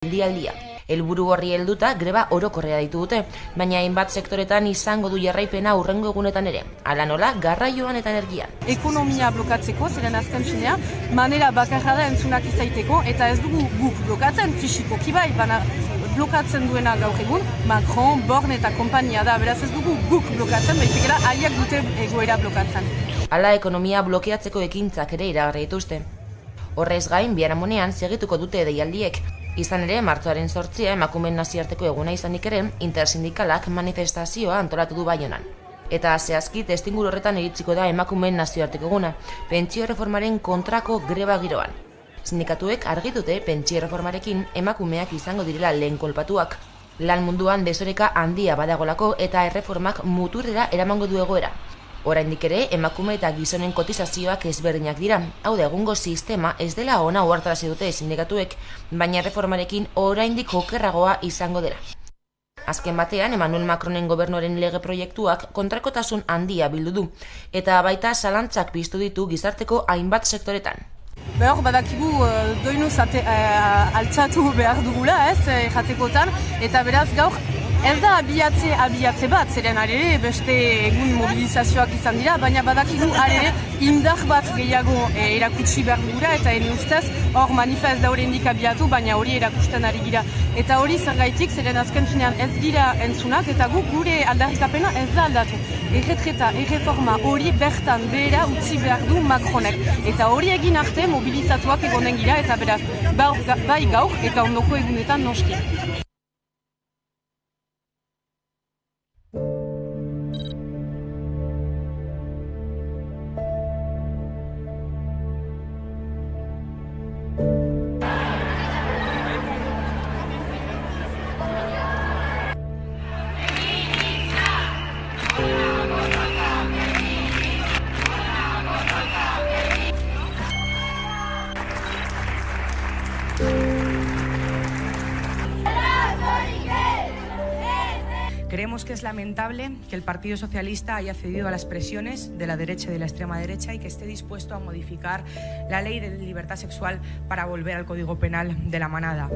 geldialdia. Helburu horri helduta greba orokorrea ditu dute, baina hainbat sektoretan izango du jarraipena hurrengo egunetan ere. Hala nola, garraioan eta energian. Ekonomia blokatzeko, ziren azken finean, manera bakarra da entzunak izaiteko, eta ez dugu guk blokatzen, fisikoki bai, baina blokatzen duena gaur egun, Macron, Born eta kompania da, beraz ez dugu guk blokatzen, baizik haiek dute egoera blokatzen. Hala ekonomia blokeatzeko ekintzak ere iragarri dituzte. Horrez gain, biharamunean segituko dute deialdiek. Izan ere, martxoaren 8 emakumeen nazioarteko eguna izanik ere, intersindikalak manifestazioa antolatu du Baionan. Eta zehazki testinguru horretan iritsiko da emakumeen nazioarteko eguna, pentsio reformaren kontrako greba giroan. Sindikatuek argitute pentsio reformarekin emakumeak izango direla lehen kolpatuak. Lan munduan desoreka handia badagolako eta erreformak muturrera eramango du egoera. Oraindik ere, emakume eta gizonen kotizazioak ezberdinak dira. Hau da, egungo sistema ez dela ona ohartarazi dute sindikatuek, baina reformarekin oraindik okerragoa izango dela. Azken batean, Emmanuel Macronen gobernuaren lege proiektuak kontrakotasun handia bildu du, eta baita zalantzak piztu ditu gizarteko hainbat sektoretan. Behor, badakigu doinuz altxatu behar dugula, jatekotan, eta beraz gaur, ez da abiatze bat, zeren arere, beste egun mobilizazioak izan dira, baina badakigu arere indar bat gehiago erakutsi behar dugula, eta ene ustez, hor manifest da horrendik abiatu, baina hori erakusten ari gira. Eta hori zergaitik, zeren azken finean ez gira entzunak, eta guk gure aldarrikapena ez da aldatu. Erretreta, erreforma hori bertan behera utzi behar du Macronek. Eta hori egin arte mobilizatuak egonen gira, eta beraz, bai gaur eta ondoko egunetan noski. Creemos que es lamentable que el Partido Socialista haya cedido a las presiones de la derecha y de la extrema derecha y que esté dispuesto a modificar la ley de libertad sexual para volver al Código Penal de la manada.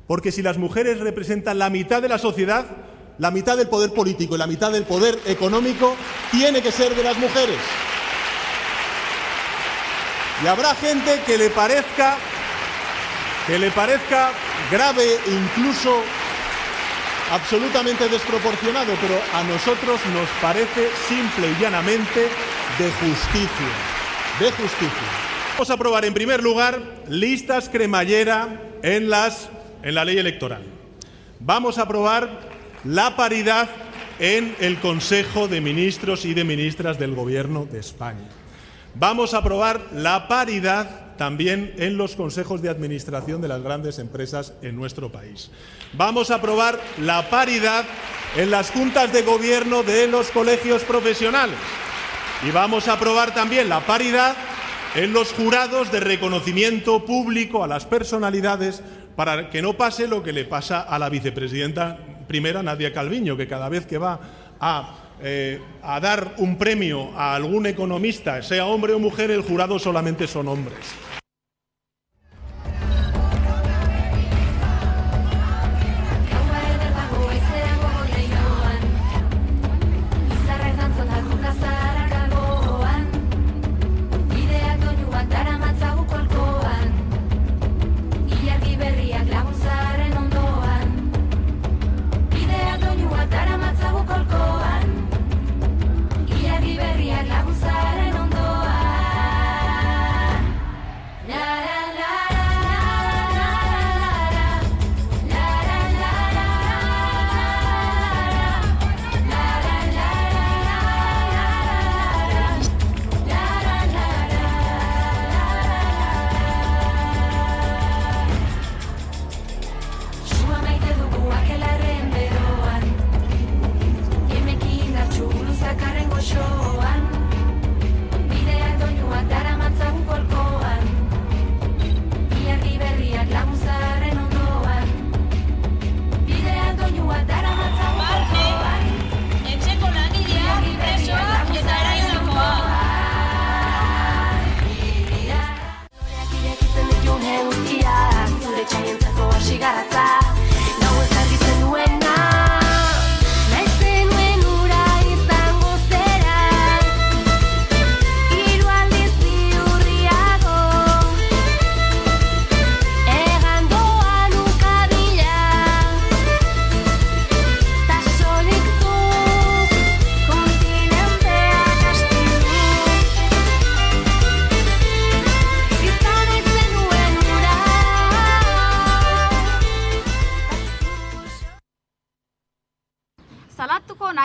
Porque si las mujeres representan la mitad de la sociedad, la mitad del poder político y la mitad del poder económico tiene que ser de las mujeres. Y habrá gente que le parezca grave, incluso absolutamente desproporcionado, pero a nosotros nos parece simple y llanamente de justicia. De justicia. Vamos a aprobar en primer lugar listas cremallera en la ley electoral. Vamos a aprobar la paridad en el Consejo de Ministros y de Ministras del Gobierno de España. Vamos a aprobar la paridad también en los consejos de administración de las grandes empresas en nuestro país. Vamos a aprobar la paridad en las juntas de gobierno de los colegios profesionales. Y vamos a aprobar también la paridad en los jurados de reconocimiento público a las personalidades, para que no pase lo que le pasa a la vicepresidenta primera, Nadia Calviño, que cada vez que va a dar un premio a algún economista, sea hombre o mujer, el jurado solamente son hombres.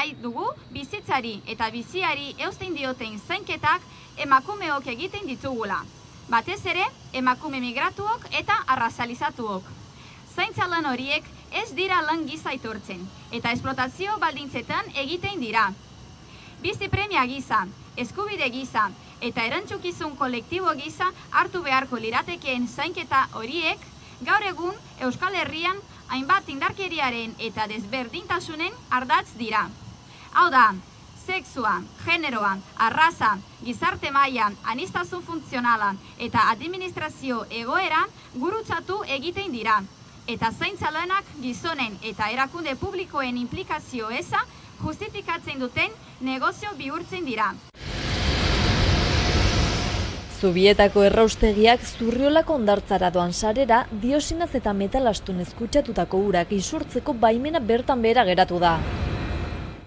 nahi dugu bizitzari eta biziari eusten dioten zainketak emakumeok egiten ditugula. Batez ere, emakume migratuok eta arrazalizatuok. Zaintza lan horiek ez dira lan gisa aitortzen, eta esplotazio baldintzetan egiten dira. Bizi premia gisa, eskubide gisa, eta erantzukizun kolektibo gisa hartu beharko liratekeen zainketa horiek, gaur egun Euskal Herrian hainbat indarkeriaren eta desberdintasunen ardatz dira. Hau da, sexua, generoa, arraza, gizarte maila, aniztasun funtzionala eta administrazio egoera gurutzatu egiten dira. Eta zaintza lanak gizonen eta erakunde publikoen implikazio eza justifikatzen duten negozio bihurtzen dira. Zubietako erraustegiak Zurriolako hondartzara doan sarera diosinaz eta metalastun kutsatutako urak isurtzeko baimena bertan behera geratu da.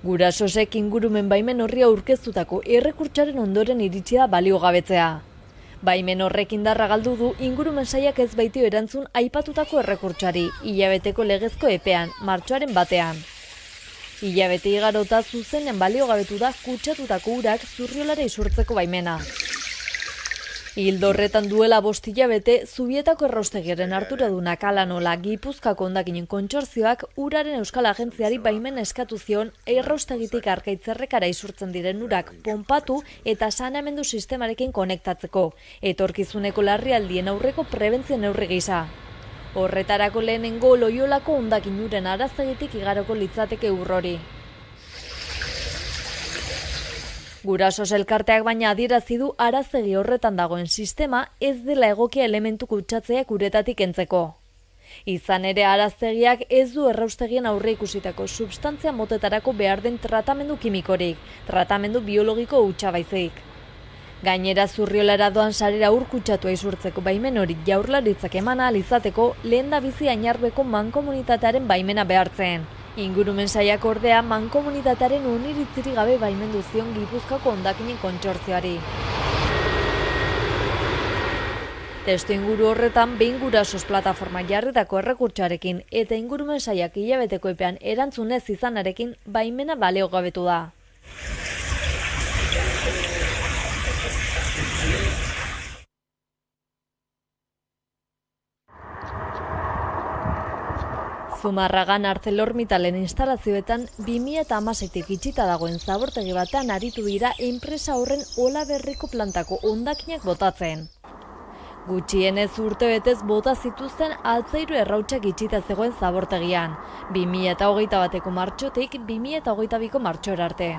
Gurasosek ingurumen baimen horri aurkeztutako errekurtsaren ondoren iritsi da baliogabetzea. Baimen horrek indarra galdu du ingurumen sailak ez baitio erantzun aipatutako errekurtsari, hilabeteko legezko epean, martxoaren batean. Hilabete igarota zuzenen baliogabetu da kutsatutako urak Zurriolara isurtzeko baimena. Ildo horretan duela 5 hilabete, Zubietako erraustegiaren arduradunak hala nola Gipuzkoako hondakinen kontsortzioak uraren Euskal Agentziari baimen eskatu zion erraustegitik Arkaitzerrekara isurtzen diren urak ponpatu eta saneamendu sistemarekin konektatzeko, etorkizuneko larrialdien aurreko prebentzio neurri gisa. Horretarako lehenengo Loiolako hondakin uren araztegitik igaroko litzateke urrori. Gurasos elkarteak baina adierazi du araztegi horretan dagoen sistema ez dela egokia elementu kutsatzeak uretatik kentzeko. Izan ere araztegiak ez du erraustegien aurre ikusitako substantzia motetarako behar den tratamendu kimikorik, tratamendu biologiko hutsa baizik. Gainera Zurriolara doan sarera urkutsatua isurtzeko baimen hori Jaurlaritzak eman ahal izateko lehendabizi Ainarbeko mankomunitatearen baimena behartzen. Ingurumen sailak ordea mankomunitatearen oniritziri gabe baimendu zion Gipuzkoako hondakinen kontsortzioari. Testuinguru horretan behin Gurasos plataforma jarritako errekurtsarekin eta ingurumen sailak hilabeteko epean erantzunez izanarekin baimena baliogabetu da. Zumarragan ArcelorMittalen instalazioetan 2016tik itxita dagoen zabortegi batean aritu dira enpresa horren Olaberriko plantako hondakinak botatzen. Gutxienez urtebetez bota zituzten altzairu errautsak itxita zegoen zabortegian, 2021ko martxotik 2022ko martxora arte.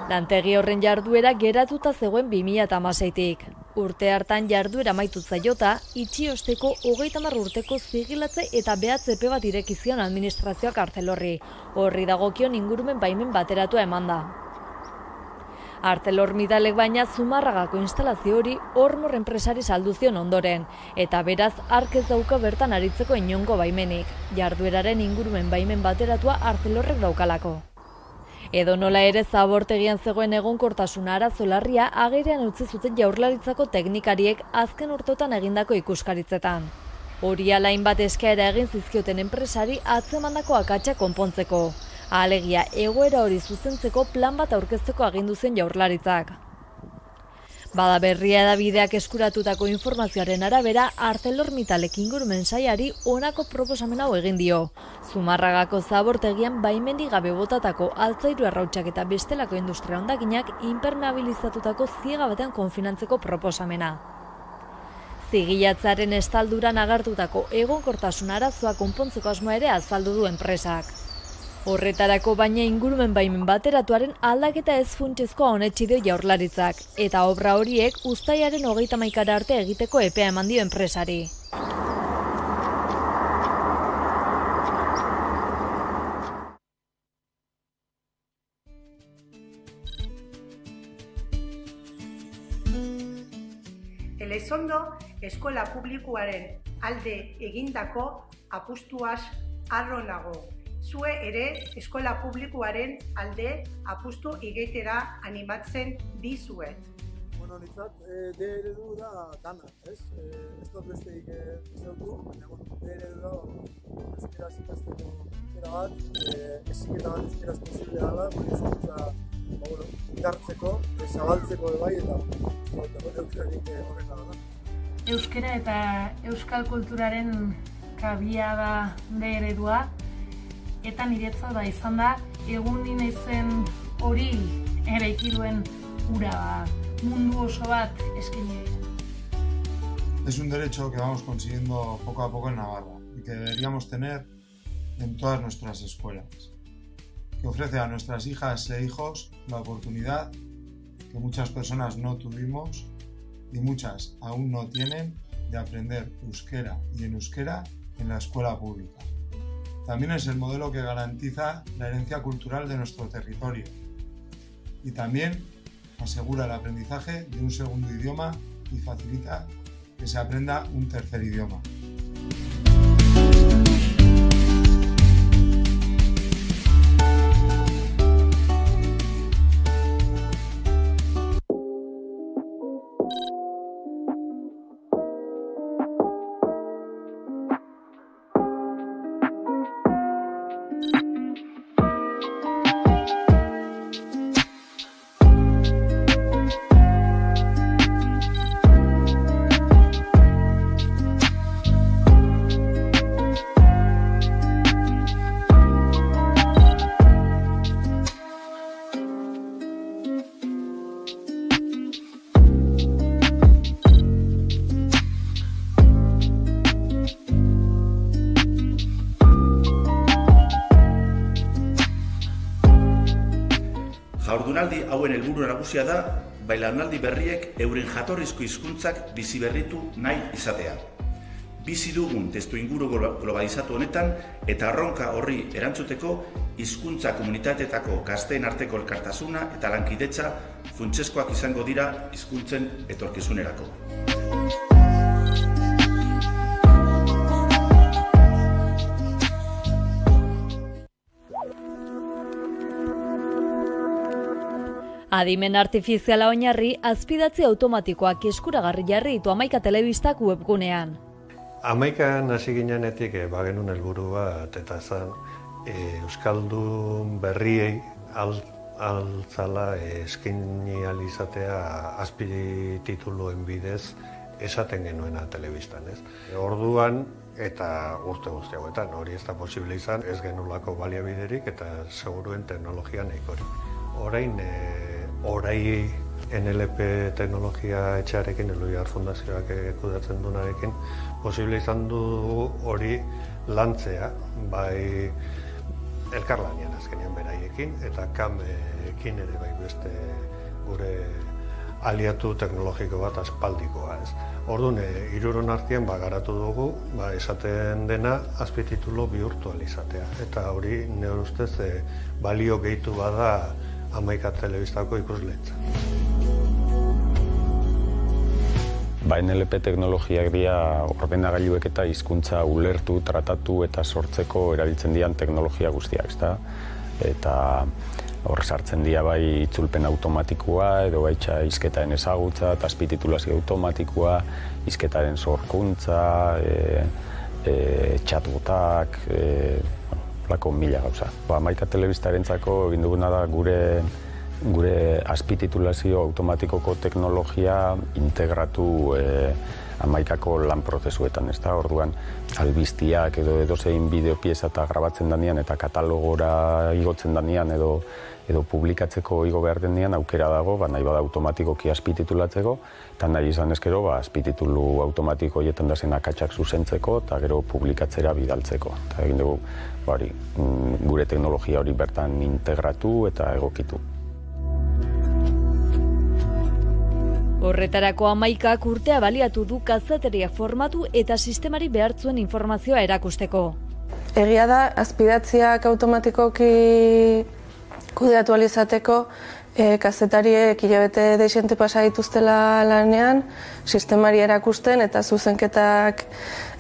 Lantegi horren jarduera geratuta zegoen 2016tik. Urte hartan jarduera amaitu zaiota, itxi osteko 30 urteko zigilatze eta behatze epe bat ireki zion administrazioak Arcelorri. Horri dagokion ingurumen baimen bateratua eman da. ArcelorMittalek baina Zumarragako instalazio hori Ormor enpresari saldu zion ondoren, eta beraz hark ez dauka bertan aritzeko inongo baimenik. Jardueraren ingurumen baimen bateratua Arcelorrek daukalako. Edo nola ere zabortegian zegoen egonkortasun arazo larria agerian utzi zuten Jaurlaritzako teknikariek azken urteotan egindako ikuskaritzetan. Hori ala hainbat eskaera egin zizkioten enpresari atzemandako akatsa konpontzeko. Alegia egoera hori zuzentzeko plan bat aurkezteko agindu zen Jaurlaritzak. Bada berria edabideak eskuratutako informazioaren arabera, ArcelorMittalek ingurumen sailari honako proposamen hau egin dio. Zumarragako zabortegian baimenik gabe botatako altzairu arrautsak eta bestelako industria hondakinak impermeabilizatutako ziega batean konfinantzeko proposamena. Zigilatzaren estalduran agertutako egonkortasun arazoa konpontzeko asmoa ere azaldu du enpresak. Horretarako baina ingurumen baimen bateratuaren aldaketa ez funtsezkoa onetsi dio Jaurlaritzak, eta obra horiek uztailaren 31 arte egiteko epea eman dio enpresari. Elizondo eskola publikoaren alde egindako apustuaz harro nago. Zue ere eskola publikoaren alde apustu egitera animatzen dizuet. Nitzat, D eredu da dana, ez? Ez dut besteik ezautu, baina, D eredu da euskaraz ikasteko aukera bat, heziketa bat euskaraz posible dela, hezkuntza indartzeko, zabaltzeko bai, eta aukerarik horrela da. Euskara eta euskal kulturaren kabia da D eredua, eta niretzat da izan da, egun naizen hori eraiki duen ura mundu oso bat eskaini dira. Es un derecho que vamos consiguiendo poco a poco en Navarra y que deberíamos tener en todas nuestras escuelas, que ofrece a nuestras hijas e hijos la oportunidad que muchas personas no tuvimos y muchas aún no tienen de aprender euskera y en euskera en la escuela pública. También es el modelo que garantiza la herencia cultural de nuestro territorio y también asegura el aprendizaje de un segundo idioma y facilita que se aprenda un tercer idioma. Jardunaldi hauen helburu nagusia da, belaunaldi berriek euren jatorrizko hizkuntzak biziberritu nahi izatea. Bizi dugun testuinguru globalizatu honetan eta erronka horri erantzuteko hizkuntza komunitateetako gazteen arteko elkartasuna eta lankidetza funtsezkoak izango dira hizkuntzen etorkizunerako. Adimen artifiziala oinarri, azpidatzi automatikoak eskuragarri jarri ditu Hamaika Telebistak webgunean. Hamaikan hasi ginenetik bagenuen helburu bat, eta zan euskaldun berriei altzala eskaini ahal izatea azpitituluen bidez esaten genuena telebistan, ez? Orduan eta urte guzti hauetan hori ez da posible izan, ez genulako baliabiderik eta seguruen teknologia nahikorik. Orai NLP teknologia etxearekin, Eluiar Fundazioak kudeatzen duenarekin, posible izan du hori lantzea, bai elkarlanean azkenean beraiekin, eta kamekin ere bai beste gure aliatu teknologiko bat aspaldikoa, ez. Orduan, hiruron artean garatu dugu, esaten dena azpititulu bihurtu ahal izatea, eta hori nire ustez balio gehitu bada Hamaika Telebistako ikusleentza. NLP teknologiak dira ordenagailuek eta hizkuntza ulertu, tratatu eta sortzeko erabiltzen dian teknologia guztiak, ezta? Eta hor sartzen dira bai itzulpen automatikoa, edo baita hizketaren ezagutza, eta azpititulazio automatikoa, hizketaren sorkuntza, chatbotak, lako mila gauza. Hamaika Telebistarentzako egin duguna da gure azpititulazio automatikoko teknologia integratu Hamaikako lan prozesuetan, ezta? Orduan albiztiak edo edozein bideopieza eta grabatzen danean eta katalogora igotzen danean edo publikatzeko igo behar denean aukera dago, nahi bada automatikoki azpititulatzeko, eta nahi izan ezkero azpititulu automatiko hietan da zen akatsak zuzentzeko eta gero publikatzera bidaltzeko. Eta egin dugu gure teknologia hori bertan integratu eta egokitu. Horretarako Hamaikak urtea baliatu du kazeteriak formatu eta sistemari behartzuen informazioa erakusteko. Egia da, azpidatziak automatikoki kudeatu ahal izateko, kazetariek hilabete dezente pasa dituztela lanean, sistemari erakusten eta zuzenketak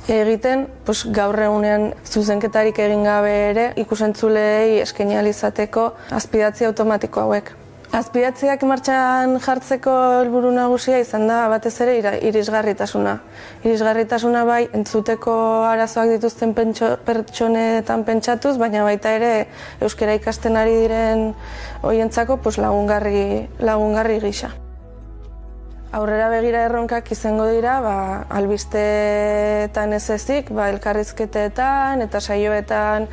egiten, gaur egunean zuzenketarik egin gabe ere ikusentzulei eskaini ahal izateko azpidatzi automatiko hauek. Azpidatziak martxan jartzeko helburu nagusia izan da batez ere irisgarritasuna. Irisgarritasuna bai entzuteko arazoak dituzten pertsonetan pentsatuz, baina baita ere euskara ikasten ari diren hoientzako lagungarri gisa. Aurrera begira erronkak izango dira, albisteetan ez ezik, elkarrizketetan eta saioetan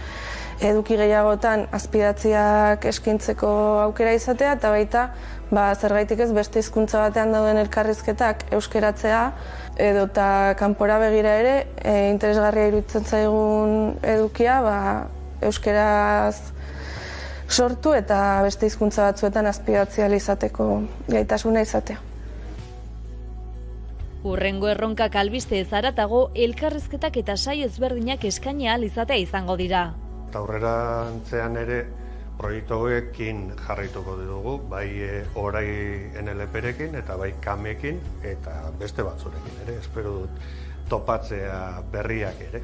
eduki gehiagotan azpidatziak eskintzeko aukera izatea, eta baita zergaitik ez beste hizkuntza batean dauden elkarrizketak euskeratzea, edota kanpora begira ere interesgarria iruditzen zaigun edukia euskeraz sortu eta beste hizkuntza batzuetan azpidatzia izateko gaitasuna izatea. Hurrengo erronkak albiste ez haratago, elkarrizketak eta saio ezberdinak eskaini ahal izatea izango dira. Eta aurrerantzean ere proiektu hauekin jarraituko dugu, bai orai NLP-rekin eta bai kamekin eta beste batzurekin ere, espero dut topatzea berriak ere.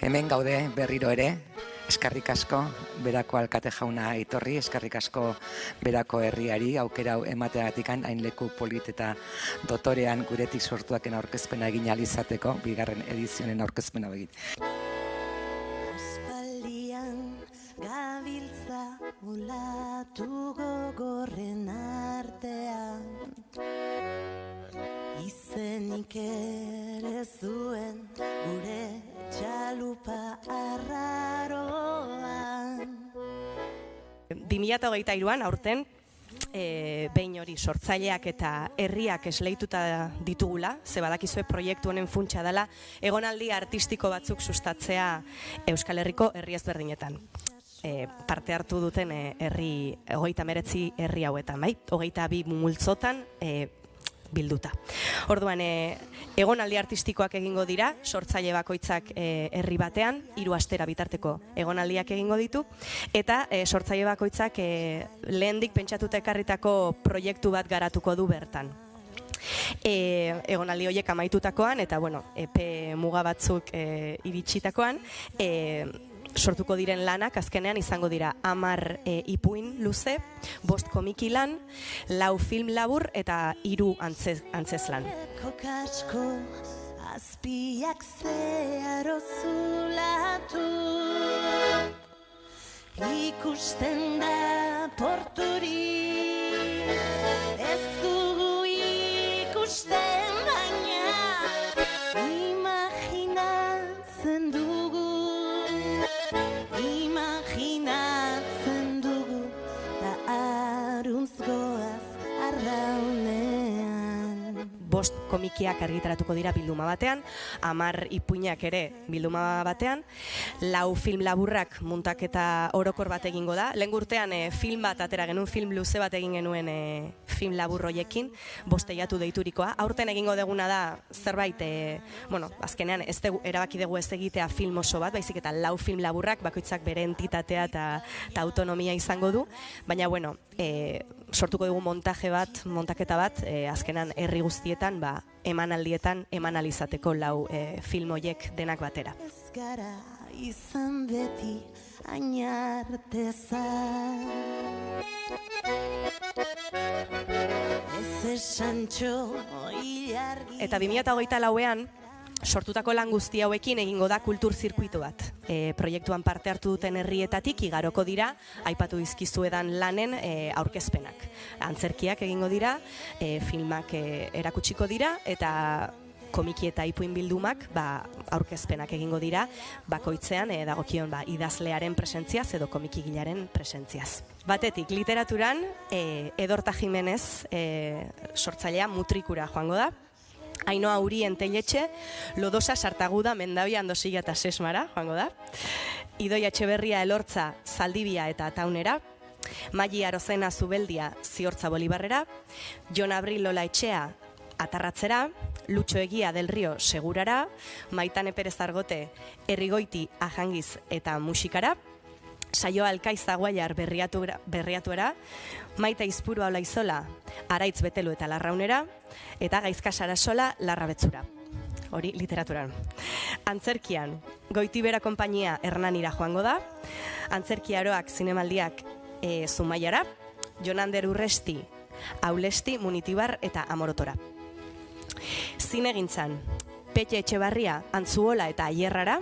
Hemen gaude berriro ere, eskerrik asko berako alkate jauna etorri, eskerrik asko berako herriari, aukera emateagatik hain leku polit eta dotorean guretik sortuaken aurkezpena egin ahal izateko, bigarren edizionen aurkezpena begit. Aspaldian gabiltza olatu gogorren artean, izenik ere zuen gure txalupa arraroan. 2023an aurten behin hori sortzaileak eta herriak esleituta ditugula, ze badakizue proiektu honen funtsa dela egonaldi artistiko batzuk sustatzea Euskal Herriko herri ezberdinetan. Parte hartu duten 39 herri hauetan, bai? 22 multzotan bilduta. Orduan, egonaldi artistikoak egingo dira, sortzaile bakoitzak herri batean, 3 astera bitarteko egonaldiak egingo ditu, eta sortzaile bakoitzak lehendik pentsatuta ekarritako proiektu bat garatuko du bertan. Egonaldi horiek amaitutakoan, eta epe muga batzuk iritsitakoan, sortuko diren lanak azkenean izango dira 10 ipuin luze, 5 komiki lan, 4 film labur eta 3 antzezlan. Kasko azpiak zeharo zulatu, ikusten da porturi, ez dugu ikusten baina imaginatzen dugu. Imaginatzen dugu da aruntz goaz arraunean. 5 komikiak argitaratuko dira bilduma batean, 10 ipuinak ere bilduma batean, 4 film laburrak muntaketa orokor bat egingo da. Lehen urtean film bat atera genuen, film luze bat egin genuen film labur hoiekin, 5 teilatu deiturikoa. Aurten egingo deguna da zerbait, azkenean erabaki dugu ez egitea film oso bat, baizik eta 4 film laburrak, bakoitzak bere entitatea eta autonomia izango du, baina sortuko dugu montaketa bat, azkenan herri guztietan, emanaldietan eman alizateko 4 film hoiek denak batera. Ez gara izan beti ainartezan, ez esantxo ilargi. Eta 2024an, sortutako lan guzti hauekin egingo da kultur zirkuitu bat. Proiektuan parte hartu duten herrietatik igaroko dira, aipatu dizkizuedan lanen aurkezpenak. Antzerkiak egingo dira, filmak erakutsiko dira, eta komiki eta ipuin bildumak aurkezpenak egingo dira, bakoitzean dagokion idazlearen presentziaz edo komikigilaren presentziaz. Batetik, literaturan, Edorta Jimenez sortzailea Mutrikura joango da, Ainhoa Urien Teiletxe, Lodosa Sartaguda Mendabia Andosilla eta Sesmara joango da, Idoia Etxeberria Elortza Zaldibia eta Taunera, Magi Arozena Zubeldia Ziortza Bolibarrera, Jon Abril Lola Etxea Atarratzera, Lutxo Egia del Rio Segurara, Maitane Perez Argote Errigoiti Ajangiz eta Musikara, Saioa Alkaiz Aguaiar Berriatuera, Maita Izpuru Olaizola Araitz Betelu eta Larraunera, eta Gaizka Sarasola Larrabetzura. Hori literaturan. Antzerkian, Goitibera Konpainia Hernanira joango da, Antzerki Aroak Zinemaldiak Zumaiara, Jonander Urresti Aulesti Munitibar eta Amorotora. Zinegintzan, Petxe Etxebarria Antzuola eta Aierrara,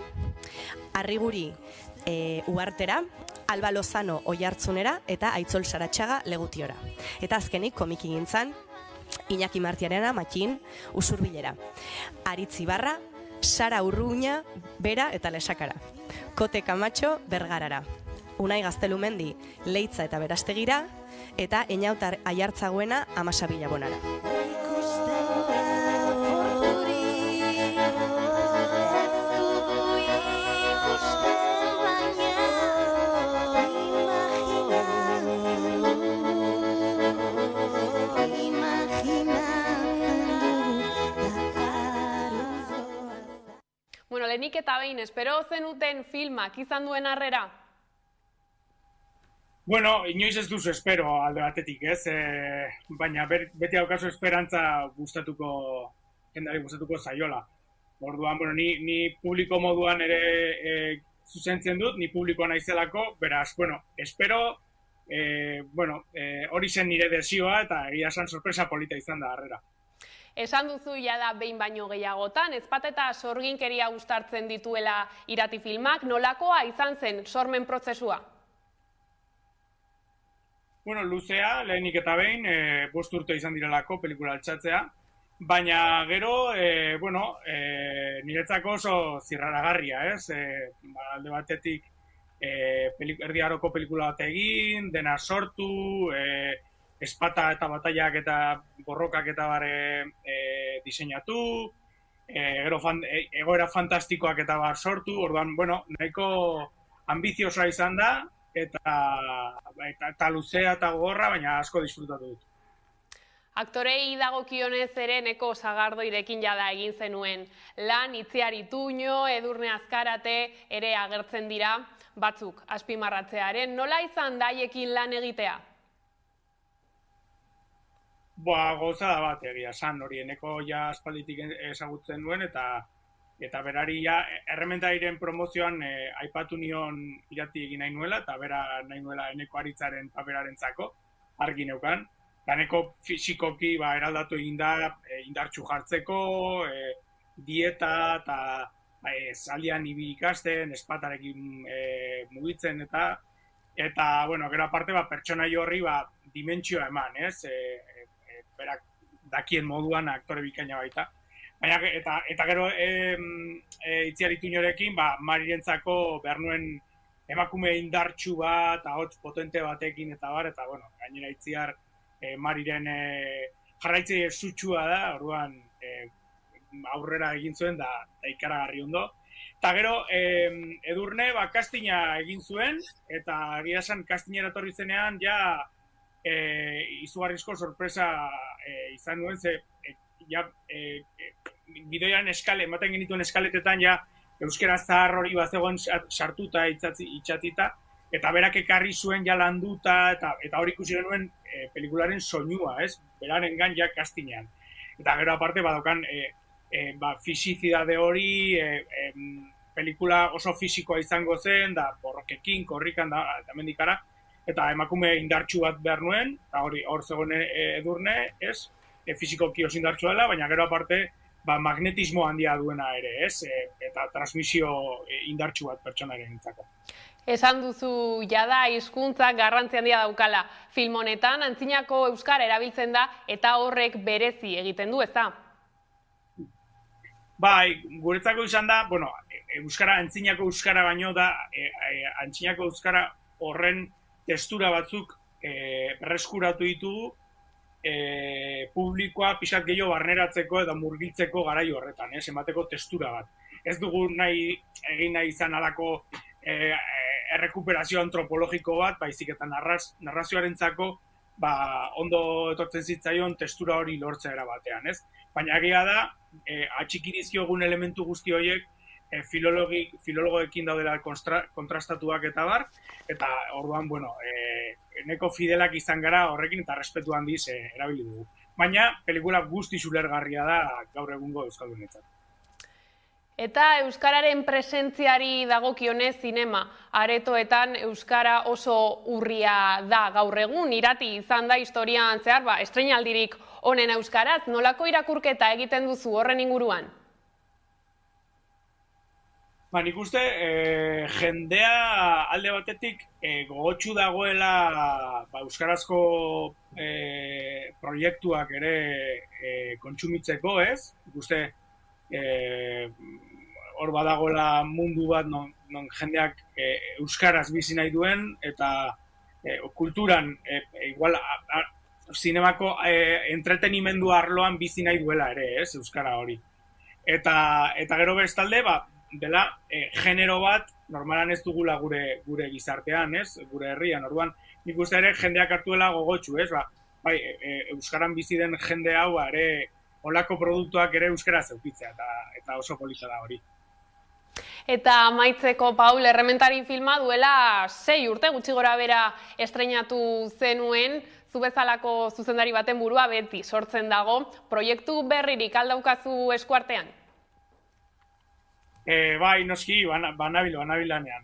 Arriguri Uartera, Alba Lozano Oiartzunera eta Aitzol Saratxaga Legutiora. Eta azkenik komikigintzan, Iñaki Martiarena Matxin Usurbilera, Aritz Ibarra, Sara Urruña Bera eta Lesakara, Kote Camacho Bergarara, Unai Gaztelumendi Leitza eta Berastegira, eta Eñautar Aiartzagoena Amasabila Bonara. Bueno, lehenik eta behin, espero zenuten filmak izan duen harrera? Bueno, inoiz ez duzu espero alde batetik, ez? Baina beti daukazu esperantza jendari gustatuko zaiola. Orduan, bueno, ni publiko moduan ere zuzentzen dut, ni publikoa naizelako, beraz, bueno, espero, hori zen nire desioa eta egia esan sorpresa polita izan da harrera. Esan duzu jada behin baino gehiagotan, ezpat eta sorginkeria uztartzen dituela irati filmak, nolakoa izan zen sormen prozesua? Bueno, luzea, lehenik eta behin, 5 urte izan direlako pelikula altxatzea, baina gero, niretzako oso zirraragarria, ez? Alde batetik, erdi aroko pelikula bat egin, dena sortu, espata eta bataiak eta borrokak eta bare diseinatu, egoera fantastikoak eta bar sortu, orduan, nahiko ambiziosoa izan da, eta luzea eta gogorra, baina asko disfrutatu dut. Aktorei dagokionez ere neko sagardo irekin jada egin zenuen lan, Itziar Ituño, Edurne Azkarate ere agertzen dira, batzuk azpimarratzearen. Nola izan daiekin lan egitea? Gozada bat egia esan, hori eneko ja aspalditik ezagutzen duen, eta berari errementariren promozioan aipatu nion irati egin nahi nuela, eta bera nahi nuela eneko aritzaren paperarentzako argi neukan. Eneko fisikoki eraldatu egin da indartsu jartzeko, dieta eta zaldian ibi ikasten, espatarekin mugitzen eta gero aparte pertsonai horri dimentsioa eman, ez? Berak dakien moduan aktore bikaina baita. Eta gero Itziar Ituñorekin Marirentzako behar nuen emakume indartsu bat, ahots potente batekin eta gainera Itziar Mariren jarraitze zutxua da, orduan aurrera egin zuen da ikaragarri ondo. Eta gero Edurne kastina egin zuen, eta egia esan kastinera etorri zenean izugarrizko sorpresa izan nuen, bideoan ematen genituen eskaletetan euskera zahar hori bazegoen sartuta itxatita, eta berak ekarri zuen landuta, eta hori ikusi genuen pelikularen soinua, ez? Berarengan kastinean. Eta gero aparte badokan fisizidade hori, pelikula oso fisikoa izango zen, da borrokekin, korrikan, eta mendikara, eta emakume indartsu bat behar nuen, eta hor zegoen Edurne, ez? Fizikoki oso indartsua dela, baina gero aparte magnetismo handia duena ere, ez? Eta transmisio indartsu bat pertsonaren nintzako. Esan duzu jada hizkuntzak garrantzi handia daukala. Film honetan antzinako euskara erabiltzen da eta horrek berezi egiten du, ezta? Bai, guretzako izan da, bueno, antzinako euskara baino da, antzinako euskara horren testura batzuk berreskuratu ditugu, publikoa pixat gehiago barneratzeko eta murgiltzeko garai horretan, emateko testura bat. Ez dugu egin nahi izan alako errekuperazio antropologiko bat, baizik eta narrazioarentzako ondo etortzen zitzaion testura hori lortzea era batean, ez? Baina egia da, atxiki dizkiogun elementu guzti horiek filologoekin daudela kontrastatuak eta bar, eta orduan, bueno, neko fidelak izan gara horrekin eta respetu handiz erabili dugu. Baina, pelikula guztiz ulergarria da gaur egungo euskaldunetzat. Eta euskararen presentziari dagokionez zinema aretoetan euskara oso urria da gaur egun, irati izan da historian zehar, estreinaldirik honen euskaraz, nolako irakurketa egiten duzu horren inguruan? Nik uste, jendea alde batetik gogotsu dagoela euskarazko proiektuak ere kontsumitzeko, ez? Ikuste, hor badagoela mundu bat non jendeak euskaraz bizi nahi duen eta kulturan igual zinemako entretenimendu arloan bizi nahi duela ere, ez, euskara hori. Eta gero bestalde, dela genero bat normalan ez dugula gure gizartean, ez, gure herrian. Orduan, nik uste ere jendeak hartuela gogotsu, ez, euskaran bizi den jende hau ere olako produktuak ere euskara zeukitzea, eta oso polita da hori. Eta amaitzeko, Paul, Errementari filma duela 6 urte gutxi gora bera estreinatu zenuen, zu bezalako zuzendari baten burua beti sortzen dago, proiektu berririk aldaukazu eskuartean? Bai, noski, banabil lanean.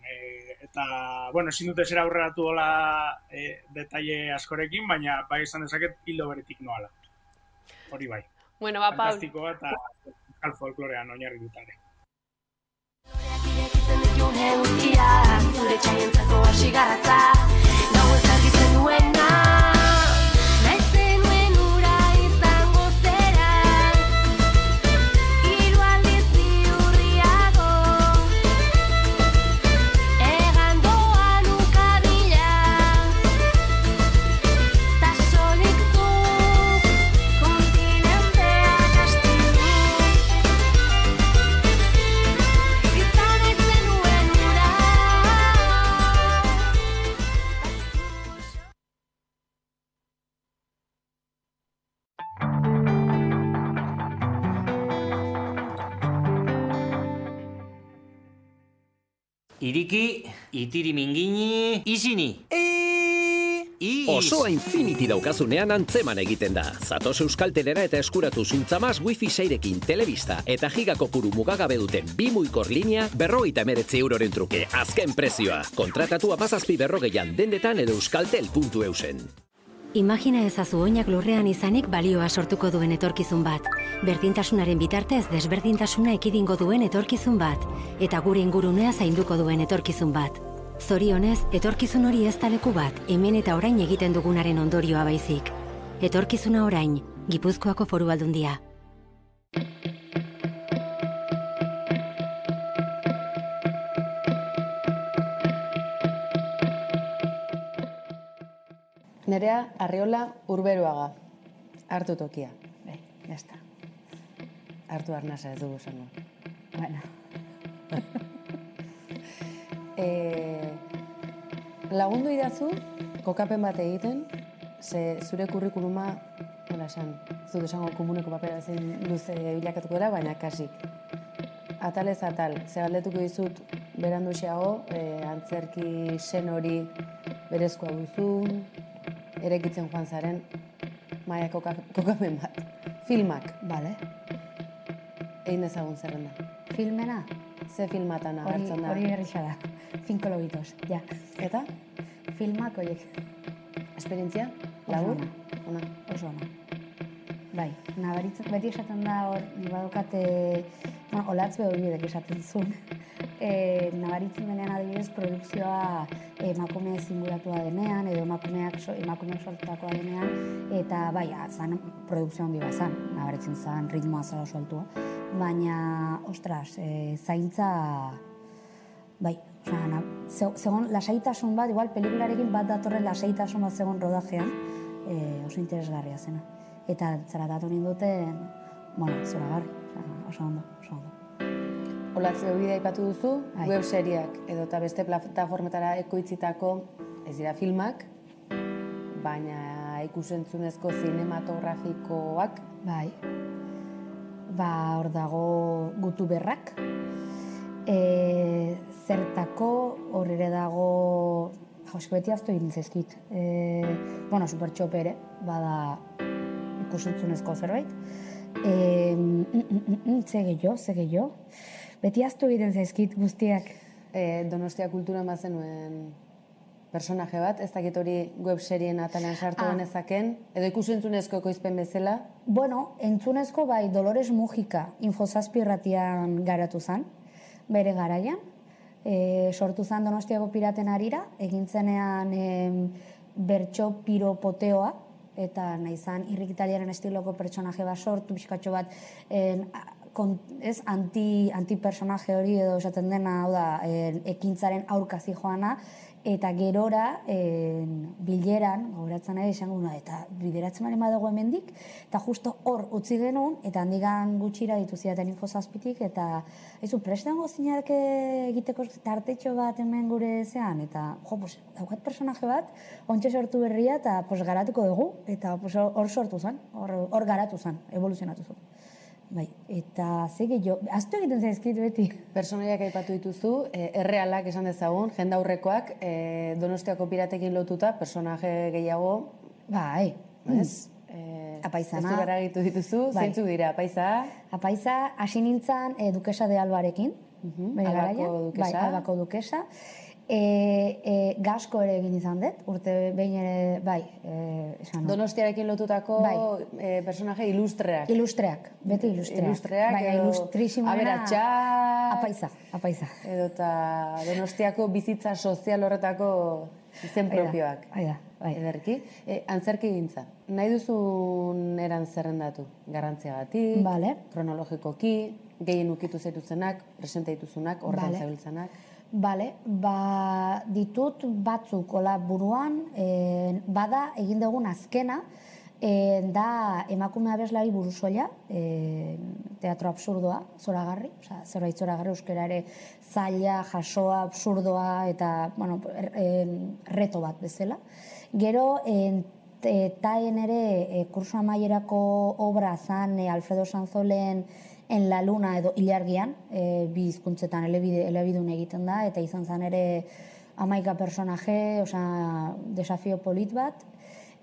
Eta, bueno, ezin dute zera aurreratu dola detaile askorekin, baina bai esan dezaket hildo beretik noala. Hori bai. Bueno, Paul. Fantastikoa eta euskal folklorean oinarri dutare. Zure txaientzako hasi garatza, gau ez argitzen duena. Iriki, itiri mingini, izini. Osoa Infinity daukazunean antzeman egiten da. Zatoz Euskaltelera eta eskuratu zuntzamaz Wi-Fi 6rekin telebista eta gigakopuru mugagabe duten 2 muikor linea 59 euroren truke. Azken prezioa. Kontratatu 17 berrogeian dendetan edo euskaltel.eusen. Imagina ezazu oinak lurrean izanik balioa sortuko duen etorkizun bat. Berdintasunaren bitartez desberdintasuna ekidingo duen etorkizun bat. Eta gure ingurunea zainduko duen etorkizun bat. Zorionez, etorkizun hori ez da leku bat, hemen eta orain egiten dugunaren ondorioa baizik. Etorkizuna orain, Gipuzkoako Foru Aldundia. Nerea Arriola Urberuaga. Hartu tokia. Ya está. Hartu arnasa ez dugu esango. Bueno. Lagundu idazu, kokapen bat egiten, ze zure kurrikuluma, nola esan, zut esango komuneko papera zein luze bilakatuko dela, baina kasi. Atalez atal, ze galdetuko dizut berandu xeago, antzerki sen hori berezkoa duzun, erekitzen joan zaren, maia kokapen bat. Filmak. Bale. Egin dezagun zerrenda. Filmena? Ze filmatan agertzen da? Hori berrixa da. 5 lobitos, ja. Eta? Filmak horiek. Esperientzia? Labur? Ona. Oso ona. Bai, nabaritzen, beti esaten da hor, badukate, olatz behori bidek esaten zuen. Nabaritzen denean adibidez produkzioa emakume zinguratua denean, edo emakumeak sortutakoa denean, eta bai, zan produkzio handi bat zan, nabaritzen zan ritmoa zara oso altua. baina, ostras, zaintza, bai, zegoen lasaitasun bat, igual pelikularekin bat datorren lasaitasun bat zegoen rodajean, oso interesgarria zena. Eta zaratatu ninduten, zoragarri, oso ondo. Olatz bidea aipatu duzu, web seriak edo eta beste plataformetara ekoitzitako ez dira filmak, baina ikusentzunezko zinematografikoak. Bai. Hor dago Gutu Berrak, zertako hor ere dago, beti azto egin zezkit. Supertxope ere, bada ikusentzunezko zerbait. Ze gehiago. Beti azto egiten zaizkit guztiak. Donostia Kulturan bazenuen personaje bat, ez dakit hori web serien atalean sartu genezaken, edo ikusentzunezko ekoizpen bezala? Entzunezko bai, Dolores Mujika Info7 irratian garatu zen, bere garaian. Sortu zen Donostiako Piraten Harira, egin zenean bertso piropoteoa, eta nahi zen irrikitariaren estiloko pertsonaje bat sortu, pixkatxo bat anti-personaje hori edo esaten dena, hau da, ekintzaren aurkazi joana, eta gerora bileran, gauratzen ere izango nuen, eta bideratzen bali badugu hemendik, eta justo hor utzi genuen, eta handigan gutxira dituziaten Info7tik, eta prestan gozinak egiteko tartetxo bat hemen gure zean, eta daukat personaje bat, ontsa sortu berria, eta garatuko dugu, eta hor sortu zen, hor garatu zen, evoluzionatu zen. Bai, eta gehiago, aztu egiten zaizkit beti. Personaiak aipatu dituzu, errealak esan dezagun, jendaurrekoak, Donostiako Piratekin lotuta, personaje gehiago. Bai. Apaizana. Ez du beragitu dituzu, zeintzu dira, apaiza? Apaiza, hasi nintzen Dukesa de Albarekin. Albako dukesa. Bai, Albako dukesa. Gasko ere egin izan dut, urte behin ere, bai, esan. Donostiarekin lotutako personaje ilustreak. Ilustreak, beti ilustreak. Ilustreak, baina ilustrisimoena. Aberatxa. Apaiza. Edo eta Donostiako bizitza sozial horretako izen propioak. Bai. Ederki. Antzerki gintza. Nahi duzun eran zerrendatu? Garrantziagatik, kronologikoki, gehien ukitu zaituzenak, presente dituzunak, horretan zabiltzanak. Ditut batzuk buruan, bada egin dugun azkena, da emakume abeslari burusoila, teatro absurdoa, zoragarri, zerbait zoragarri, euskera ere zaila, jasoa, absurdoa, eta reto bat bezala. Gero, taen ere kurso amaierako obra zan Alfredo Sanzolen En la Luna edo Ilargian, bi hizkuntzetan elebidun egiten da, eta izan zen ere 11 personaje, desafio polit bat.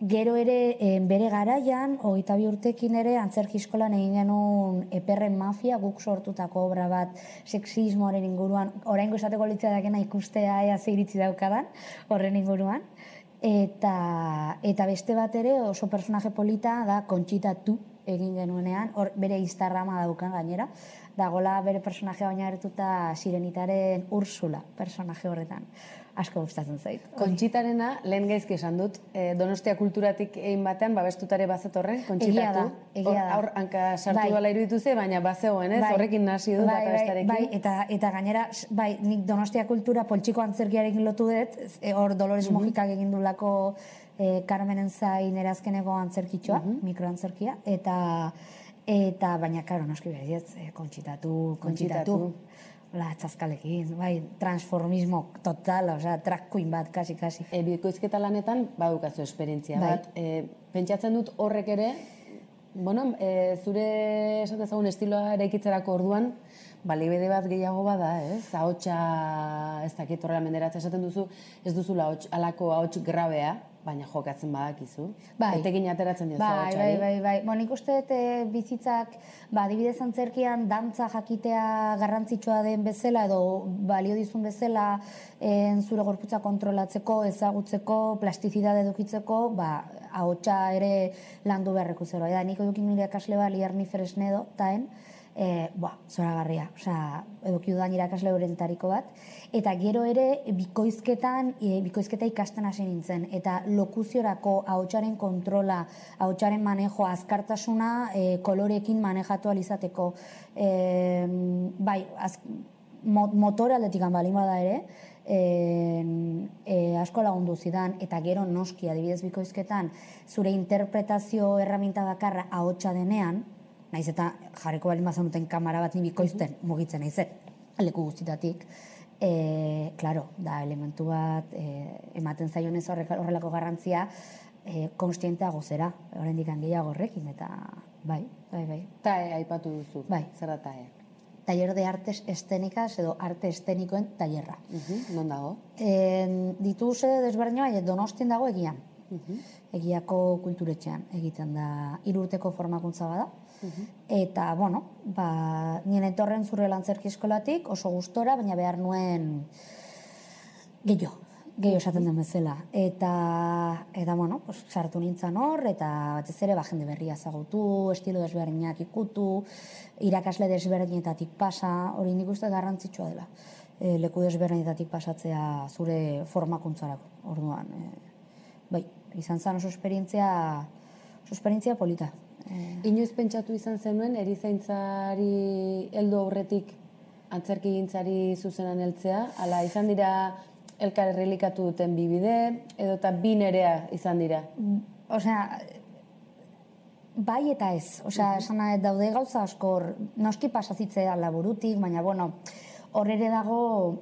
Gero ere, bere garaian, 22 urtekin ere, antzerki eskolan egin genuen Eperren Mafia, guk sortutako obra bat sexismoaren inguruan, oraingo esateko litzaidakena ikustea ea ze iritzi daukadan, horren inguruan. Eta beste bat ere, oso personaje polita da Conchita Tu egin genuenean, bere Instagrama daukan gainera, dagoela bere personajea oinarrituta Sirenitaren Ursula personaje horretan. Asko gustatzen zait. Kontxitarena, lehen gaizki esan dut, Donostia Kulturatik egin batean, babestutare bazetorren, Kontxitatu. Egia da. Hor, hanka sartu bala iruditu ze, baina bazegoen, ez? Horrekin nasi du bat abestarekin. Bai, eta gainera, nik Donostia Kultura poltsiko antzerkiarekin lotu dut, hor Dolores Mojikak egin dulako Carmenen zain erazkeneko antzerkitxoa, mikroantzerkia, eta baina, karo, noski behar kontxitatu, txaskalekin, transformismo total, drag queen bat, kasi. Bikoizketa lanetan, badukazu esperientzia bat. Pentsatzen dut horrek ere, zure esan dezagun estiloa eraikitzerako orduan, balibide bat gehiago bada, ez? Ahotsa, ez dakit horrela menderatzen esaten duzu, ez duzula alako ahots grabea, baina jokatzen badakizu. Etekin ateratzen diozu ahotsari. Bai. Nik uste bizitzak, adibidez antzerkian, dantza jakitea garrantzitsua den bezala, edo balio dizun bezala, zure gorputza kontrolatzeko, ezagutzeko, plastizidade edukitzeko, ahotsa ere landu beharreko zero. Eta nik edukin nire ikasle bat, Lierni Fresnedo, taen, zoragarria, eduki dudan irakasle horrentariko bat. Eta gero ere, bikoizketa ikasten hasi nintzen. Eta lokuziorako ahotsaren kontrola, ahotsaren manejo, azkartasuna, kolorekin manejatu alizateko. Bai, motor aldetikan balin bada ere, asko lagundu zidan, eta gero noski, adibidez bikoizketan, zure interpretazio erraminta bakarra ahotsa denean, naiz eta jarriko balin bazanuten kamera bat ni bikoizten, mugitzen naizen, leku guztitatik, claro, da elementu bat ematen zaionez horrelako garrantzia konstienteago zera, oraindik gehiago horrekin, eta bai. TAE aipatu duzu, zer da TAE? Taller de Artes Esténicas edo Arte Esténikoen tailerra. Non dago? Ditu sede desberdina, Donostien dago Egian. Egiako kulturetxean egiten da 3 urteko formakuntza bada. Eta, bueno, nien etorren zure lantzerki eskolatik, oso gustora, baina behar nuen gehiago esaten den bezala. Eta, bueno, sartu nintzen hor, eta batez ere jende berria zagutu, estilo desberdinak ikutu, irakasle desberdinetatik pasa, hori nik uste garrantzitsua dela. Leku desberdinetatik pasatzea zure formakuntzarako, orduan. Bai, izan zen oso esperientzia polita. Inoiz pentsatu izan zenuen, erizaintzari heldu aurretik antzerkigintzari zuzenan heltzea, ala izan dira elkar errelikatu duten bi bide, edo eta bi nerea izan dira? Osea, bai eta ez. Osea, esan daude gauza askor, noski pasazitzea laburutik, baina, bueno, hor ere dago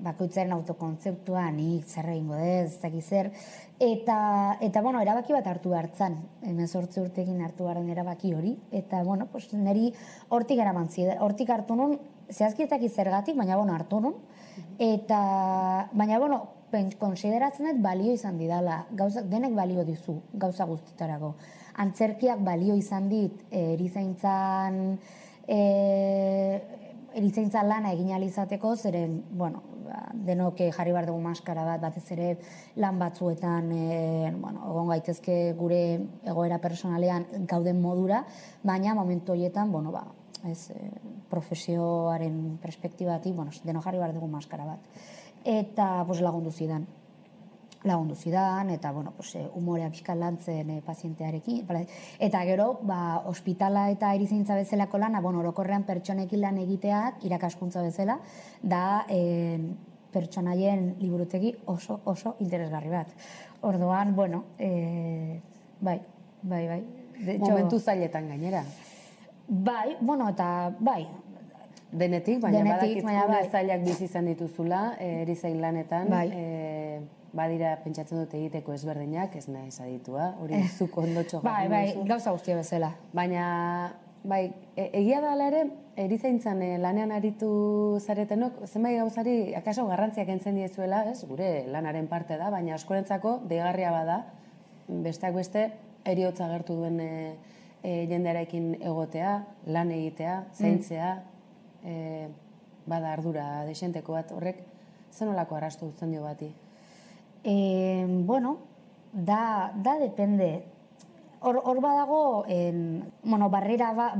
bakoitzaren autokontzeptua, nik zer egingo dez, ez zer. Eta, bueno, erabaki bat hartu hartzan, 18 urtekin hartu garen erabaki hori. Eta, bueno, niri hortik eraman zidan. Hortik hartu nun, zehazkietak izergatik, baina, bueno, hartu nun. Eta, baina, bueno, konsideratzen dut balio izan didala. Denek balio dizu, gauza guztitarako. Antzerkiak balio izan dit, erizaintza lana egin alizateko, zeren, bueno, denok jarri behar dugu maskara bat, batez ere lan batzuetan, egon gaitezke gure egoera personalean gauden modura, baina momentu horietan, bueno, profesioaren perspektibatik, denok jarri behar dugu maskara bat. Eta lagundu zidan, eta, bueno, humorea pixkat lantzen pazientearekin. Eta gero, ospitala eta erizaintza bezalako lana, orokorrean pertsonekin lan egiteak, irakaskuntza bezala, da pertsonaien liburutegi oso interesgarri bat. Orduan, bueno, bai. Momentu zailetan gainera. Bai, bueno, eta bai. Denetik, baina badakit zailak bizi izan dituzula, erizain lanetan, badira pentsatzen dut egiteko ezberdinak, ez nahi zaditua, hori zuk ondotxo jakin duzu. Bai, gauza guztia bezala. Baina, bai, egia da ere, erizaintzan lanean aritu zaretenok, zenbait gauzari, akaso garrantziak entzen diezuela, gure lanaren parte da, baina askorentzako deigarria bada, besteak beste, heriotza agertu duen jendearekin egotea, lan egitea, zaintzea, bada ardura desenteko bat, horrek, zenolako arrastu dutzen dio bati? Bueno, da depende. Hor badago,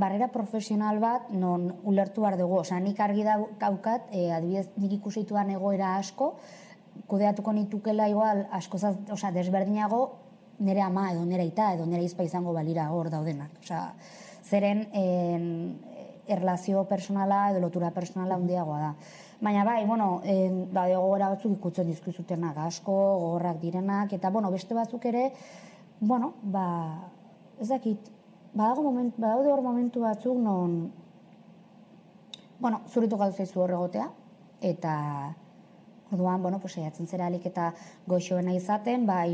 barrera profesional bat non ulertu behar dugu. Osa, nik argi daukat, adibidez, nik ikusituan egoera asko, kudeatuko nitukela igual asko desberdinago nire ama edo nire aita edo nire izpa izango balira hor daudenak. Osa, zeren erlazio personala edo lotura personala handiagoa da. Baina bai, bueno, gogora batzuk ikutzen dizkizutenak asko, gogorrak direnak, eta, bueno, beste batzuk ere, bueno, ez dakit, badaude hor momentu batzuk non, bueno, zuritu gauza zaizu hor egotea, eta, orduan, bueno, saiatzen zera alik eta goxoena izaten, bai,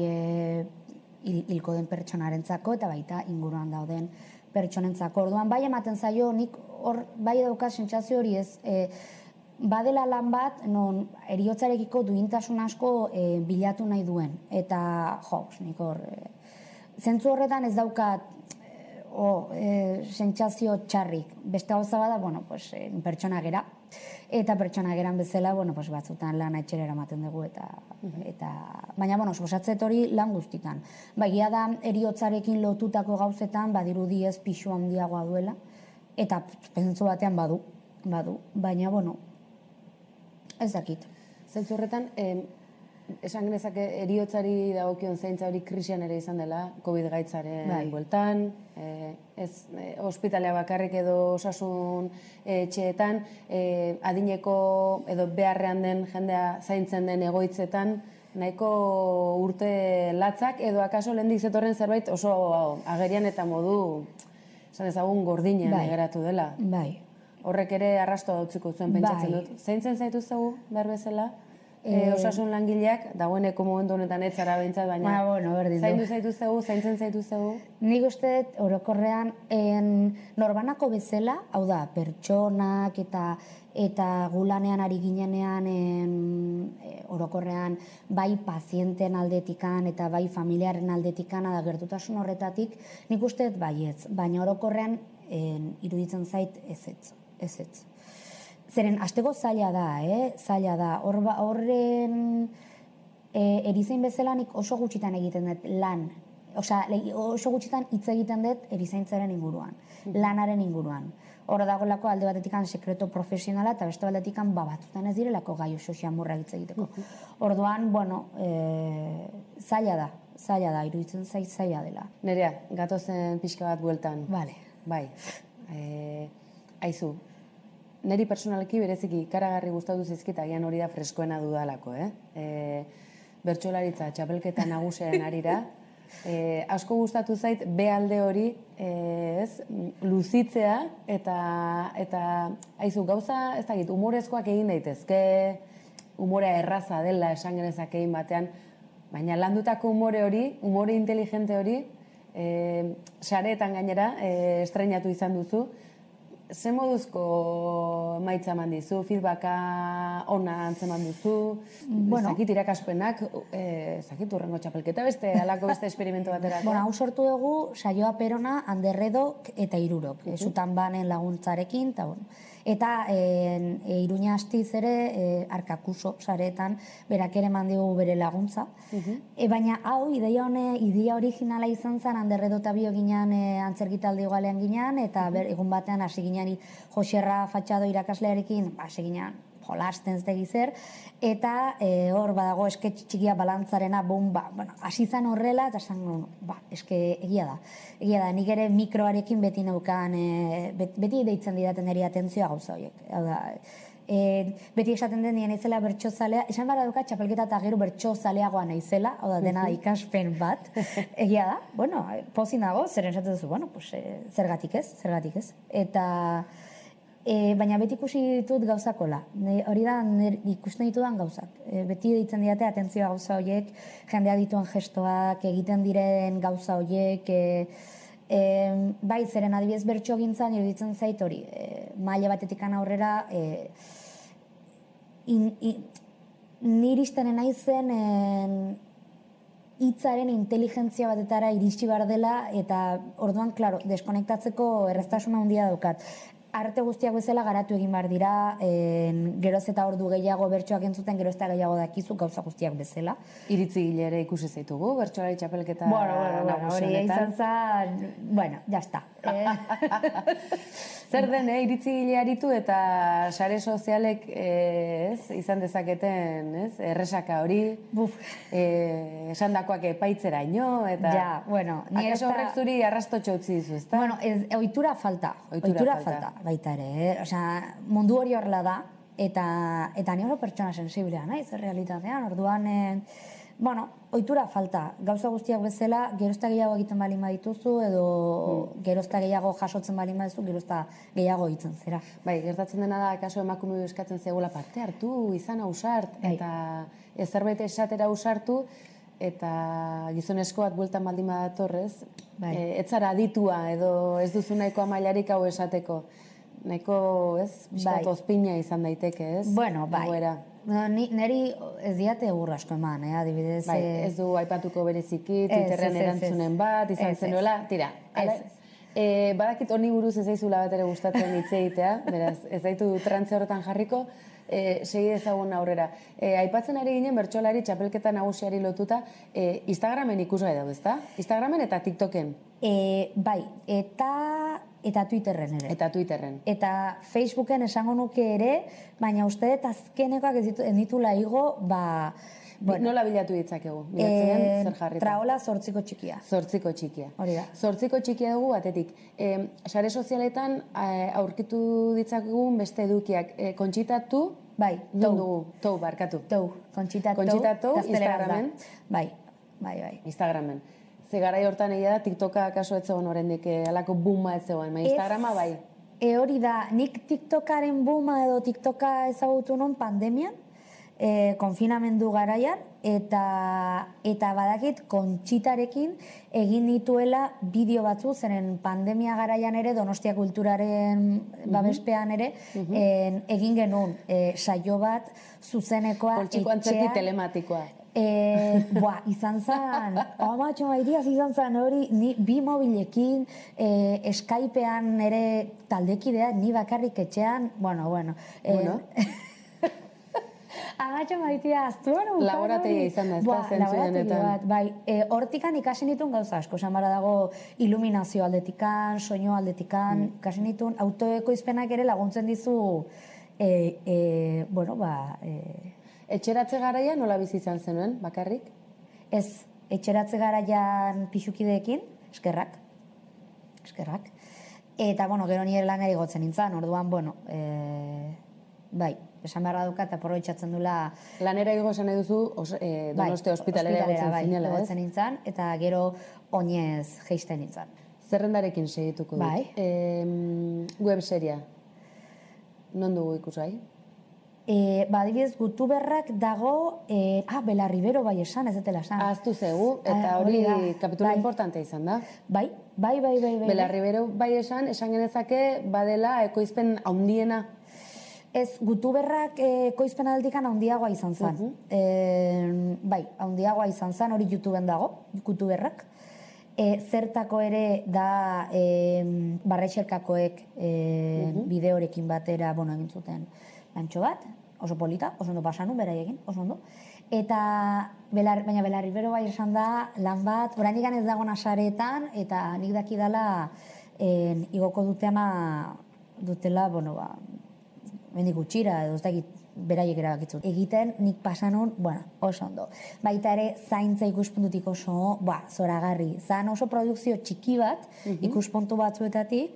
hilko den pertsonarentzako, eta baita inguruan dauden pertsonentzako. Orduan, bai ematen zaio, nik hor, bai dauka sentsazio hori ez, badela lan bat, non eriotzarekiko duintasun asko bilatu nahi duen. Eta, nik hor, zentzu horretan ez daukat sentsazio txarrik. Beste gauza bada, pertsona gera. Eta pertsona geran bezala, batzutan lan etxera eramaten dugu baina, suposatzeet hori lan guztitan. Egia da, eriotzarekin lotutako gauzetan, badirudi ez pixu handiagoa duela, eta pentsu batean badu, baina, ez dakit. Zentzu horretan, esan genezake eriotzari dagokion zaintza hori krisian ere izan dela, COVID gaitzaren bueltan, ospitalea bakarrik edo osasun etxeetan, adineko edo beharrean den jendea zaintzen den egoitzetan, nahiko urte latzak edo akaso lehendik zetorren zerbait oso agerian eta modu, esan ezagun gordinean geratu dela. Bai. Horrek ere arrastoa dautziko zuen pentsatzen dut. Zaintzen zaituztegu behar bezala? Osasun langileak, dagoeneko momentu honetan ez zara behintzat, baina zaindu zaituztegu, zaintzen zaituztegu? Nik uste orokorrean norbanako bezala, hau da, pertsonak eta gulanean ari ginenean orokorrean bai pazienten aldetikan eta bai familiaren aldetikan gertutasun horretatik, nik uste baietz, baina orokorrean iruditzen zait ezetz. Zeren, hasteko zaila da, horren erizain bezala nik oso gutxitan egiten dut lan, oso gutxitan hitz egiten dut erizaintzaren inguruan, lanaren inguruan. Hor dagoelako alde batetikan sekreto profesionala eta beste batetikan batzutan ez direlako gai oso xamurra hitz egiteko. Orduan, zaila da, iruditzen zait zaila dela. Nerea, gatozen pixka bat bueltan. Bale. Bai, aizu. Neri personalki bereziki ikaragarri gustatu zizkit, agian hori da freskoena dudalako, bertsolaritza txapelketa nagusiaren arira. Asko gustatu zait, alde hori luzitzea eta aizu, gauza, ez dakit, humorezkoak egin daitezke, umorea erraza dela esan genezak egin batean, baina landutako umore inteligente hori, sareetan gainera, estreinatu izan duzu, ze moduzko emaitza eman dizu, feedbacka ona antzeman duzu, zakit irakaspenak, zakit urrengo txapelketa beste, alako beste esperimentu baterako? Hau sortu dugu saioa perona, Anderredok eta Irurok, zutan banen laguntzarekin, eta Iruña Astiz ere Arkakuso sareetan berak ere eman digu bere laguntza. Baina hau, idea originala izan zen, Anderredo eta Bio ginean antzerkitaldi galean ginean, eta egun batean hasi ginean Joserra Fatxado irakaslearekin, hasi ginean jolasten zegi zer, eta hor badago esketx txikia balantzarena, hasi zan horrela, eta esan, eske egia da, nik ere mikroarekin beti neukan, beti deitzen didaten eri atentzioa gauza horiek, beti esaten den nien naizela bertsozalea, esan bara duka txapelketa eta gero bertsozaleagoa naizela, hau da, dena ikaspen bat, egia da, pozik nago, zeren esaten duzu, zergatik ez, eta baina beti ikusi ditut gauzakola, hori da ikusten ditudan gauzak, beti deitzen didate atentzioa gauza horiek, jendea dituen gestoak, egiten diren gauza horiek, bai, zeren adibidez bertso gintzan iruditzen zait hori, maila batetikan aurrera, niristenen naizen hitzaren inteligentzia batetara iritsi behar dela, eta orduan, klaro, deskonektatzeko erreztasuna handia daukat. Arte guztiak bezala garatu egin behar dira, geroz eta ordu gehiago bertsoak entzuten, geroz eta gehiago dakizu gauza guztiak bezala. Iritzi ere ikusi zaitugu, bertsolari txapelketa nagusienetan. Hori izan zen, jazta. Zer den, iritzi aritu eta sare sozialek izan dezaketen, erresaka hori, esandakoak epaitzeraino, eta... Ja, bueno... Akaso horrek zuri arrastotxo utzi dizu, ezta? Bueno, ohitura falta. Baita ere, mundu hori horrela da, eta ni oso pertsona sensiblea naiz, realitatean, orduan, ohitura falta, gauza guztiak bezala, gerozta gehiago egiten balin badituzu, edo gerozta gehiago jasotzen balin badizu, gerozta gehiago egiten zera. Bai, gertatzen dena da, kaso emakume eskatzen zegoela parte hartu, izan ausart, eta zerbait esatera ausartu, eta gizonezko bat bueltan baldin badatorrez, ez zara aditua, edo ez duzu nahikoa mailarik hau esateko. Nahiko, bizkat ozpina izan daiteke, ez? Bueno, bai. Neri ez diate egur asko eman, adibidez. Bai, ez du aipatuko bereziki, Twitterren erantzunen bat, izan zenuela, tira. Badakit honi buruz ez zaizula bat ere gustatzen hitz egitea, beraz, ez zaitu trantze horretan jarriko, segi ezagun aurrera. Aipatzen ari ginen bertsolari txapelketa nagusiari lotuta, Instagramen ikusgai dago, ezta? Instagramen eta TikToken? Bai, eta Twitterren ere. Eta Twitterren. Eta Facebooken esango nuke ere, baina uste dut azkenekoak ez ditula igo, Nola bilatu ditzakegu? Bilatzenean zer jarrita? Traola 8 txikia. 8 txikia. Hori da. 8 txikia dugu batetik. Sare sozialetan aurkitu ditzakegun beste edukiak. Kontxitatu, bai, tou barkatu. Kontxitatu, Instagramen. Bai. Instagramen. Ze garai hortan egia da, TikToka kaso ez zegoen oraindik alako booma ez zegoen, Instagrama bai. Hori da, nik TikTokaren booma edo TikToka ezagutu non pandemian, konfinamendu garaian, eta badakit Kontxitarekin egin dituela bideo batzu, zeren pandemia garaian ere, Donostia Kulturaren babespean ere, egin genuen saio bat zuzenekoa Poltsiko antzerki telematikoa. Izan zen, amatxo maitiaz izan zen hori, ni bi mobilekin, Skypean ere taldekidea, ni bakarrik etxean, bueno. Amatxo maitia, aztu hori. Laborategia izan da, ez da, zentzu denetan. Bai, hortikan ikasi nituen gauza asko, esan bara dago iluminazio aldetikan, soinu aldetikan, ikasi nituen autoekoizpenak ere laguntzen dizu, Etxeratze garaian nola bizi izan zenuen, bakarrik? Ez, etxeratze garaian pixukideekin, eskerrak. Eta, gero nire lan erigotzen nintzen, orduan, bai, esan beharra dukat, aprobetxatzen dula... Lanera igo esan eduzu, Donostia ospitalera egotzen nintzen, eta gero oinez geisten nintzen. Zerrendarekin segituko dut. Bai. Webseria, non dugu ikusgai? Adibidez, Gutuberrak dago, Belarribero bai esan, ez dutela esan. Aztu zegu, eta hori kapitulo importante izan da. Bai. Belarribero bai esan genezake badela ekoizpen handiena. Ez, Gutuberrak ekoizpen aldikan handiagoa izan zen. Bai, handiagoa izan zen, hori YouTubeen dago, Gutuberrak. Zertako ere da Barrexerkakoek bideorekin batera, egin zuten lantxo bat, oso polita, oso ondo pasanun, beraiekin, oso ondo. Baina Belarribero bai esan da, lan bat, oraindik ez dago nasaretan, eta nik dakidala igoko dutela, mendik gutxira, edo ez dakit beraiek erabakitzut. Egiten nik pasanun, oso ondo. Baita ere, zaintza ikuspuntutik oso, zoragarri. Zan oso produkzio txiki bat, ikuspuntu batzuetatik,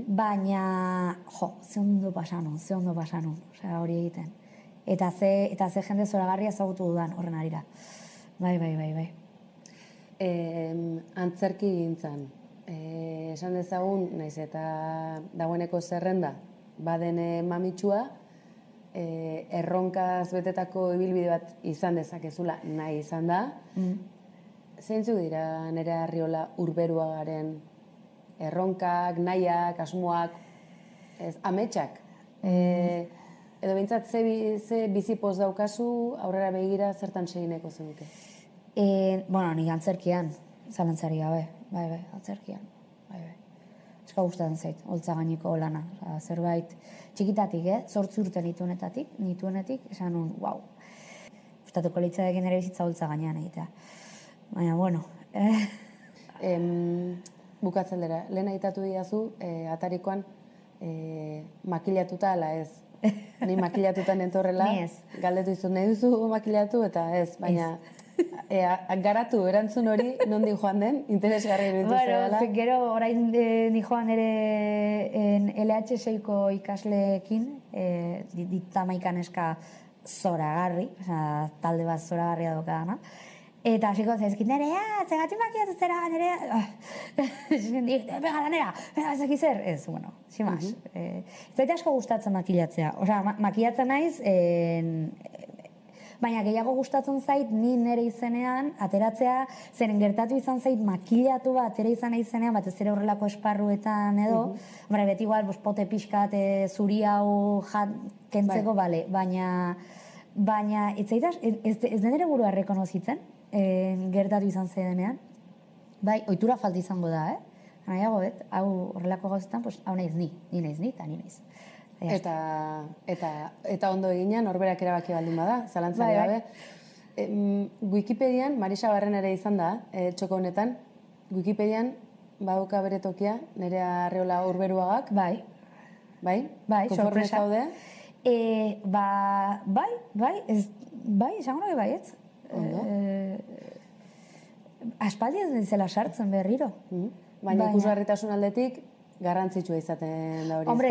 baina, ze ondo pasanun. Osea, hori egiten. Eta ze jende zoragarria ezagutu dudan horren arira. Bai. Antzerki gintzan. Esan dezagun, naiz eta dagoeneko zerrenda, baden mamitsua, erronkaz betetako ibilbide bat izan dezakezula nahi izan da. Zeintzuk dira Nerea Arriola Urberuagaren erronkak, nahiak, asmoak, ametsak? Edo bintzat ze bizipoz daukazu aurrera begira zertan segineko zenuke? Nik antzerkian, zalantzari gabe, bai, antzerkian. Eska gustatzen zait, holtza gaineko lana. Zerbait txikitatik, 8 urte nituenetik, esan nun, wow. Gustatuko litzadekin ere bizitza holtza gainean egitea. Baina, Bukatzen dira, lehen aitatu diazu, atarikoan makilatuta ala ez. Ni makilatuta nentorrela. Ni ez. Galdetu izun nahi duzu makilatu eta ez, baina... garatu erantzun hori nondik joan den, interesgarri eruditu zedala. Gero orain ni joan ere LH6ko ikasleekin, ditamaikan eska zoragarri, talde bat zoragarria dokadana, eta hasiko zaizkit, Nerea, zegatik makiatu zera, Nerea, venga, Nerea, ezaki zer, ez, simaz. Zaite asko gustatzen makilatzea, makilatzen naiz, baina gehiago gustatzen zait, ni nire izenean, ateratzea, zeren gertatu izan zait, makilatu bat, atera izan izenean, batez ere horrelako esparruetan edo, beti igual, pote pixkat, zuri hau kentzeko, bale, baina, ez denere burua rekonozitzen, gertatu izan zaidenean. Bai, ohitura falta izango da, nahiago, hau horrelako gauzetan, hau naiz ni naiz ni, eta ni naiz. Eta ondo eginean, norberak erabaki baldin bada, zalantzari gabe. Wikipedian, Marisa Barren ere izan da, txoko honetan, Wikipedian badauka bere tokia, Nerea Arriola Urberuagak. Bai, konforme zaude? Bai, esango nahi baietz. Aspaldi ez dizela sartzen berriro. Baina ikusgarritasun aldetik, garrantzitsua izaten da hori, ezta? Hombre,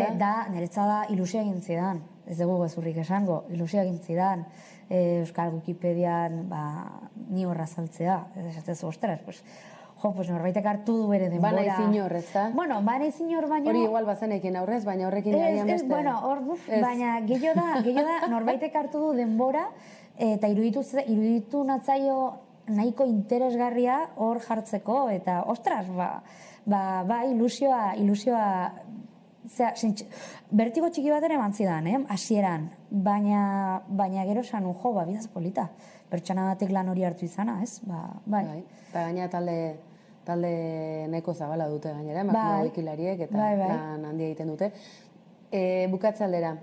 niretza da ilusia egin zidan. Ez dugu gezurrik esango, ilusia egin zidan. Euskal Wikipedian, ni horra saltzea. Esatez, ostras, norbaitek hartu du bere denbora. Bana izin hor, ezta? Bueno, bana izin hor baino... Hori igual bazenekin aurrez, baina horrekin agian beste... Bueno, baina gehiago da, norbaitek hartu du denbora, eta iruditu natzaio nahiko interesgarria hor jartzeko, eta ostras, ilusioa, bertigo txiki bat ere eman zidan, hasieran, baina gero esan bidaz polita, pertsona batek lan hori hartu izana, ez? Bai. Eta gaina talde nahiko zabala dute gainera, emakume wikilariek eta lan handia egiten dute. Bukatzaldera,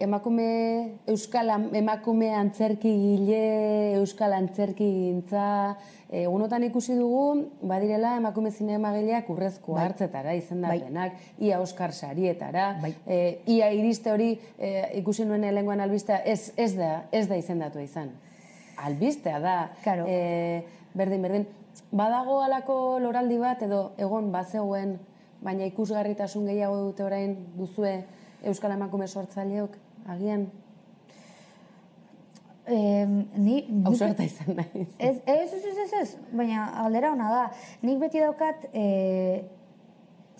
emakume antzerkigile, euskal antzerkigintza, egunotan ikusi dugu, badirela emakume zinemagileak urrezko hartzetara izendapenak, ia Oskar sarietara, ia iriste hori ikusi nuen lehengoan albistea, ez da izendatua izan. Albistea da, berdin. Badago alako loraldi bat edo egon bazegoen, baina ikusgarritasun gehiago dute orain duzue euskal emakume sortzaileok, agian? Ausarta izan nahi. Ez, baina galdera hona da. Nik beti daukat,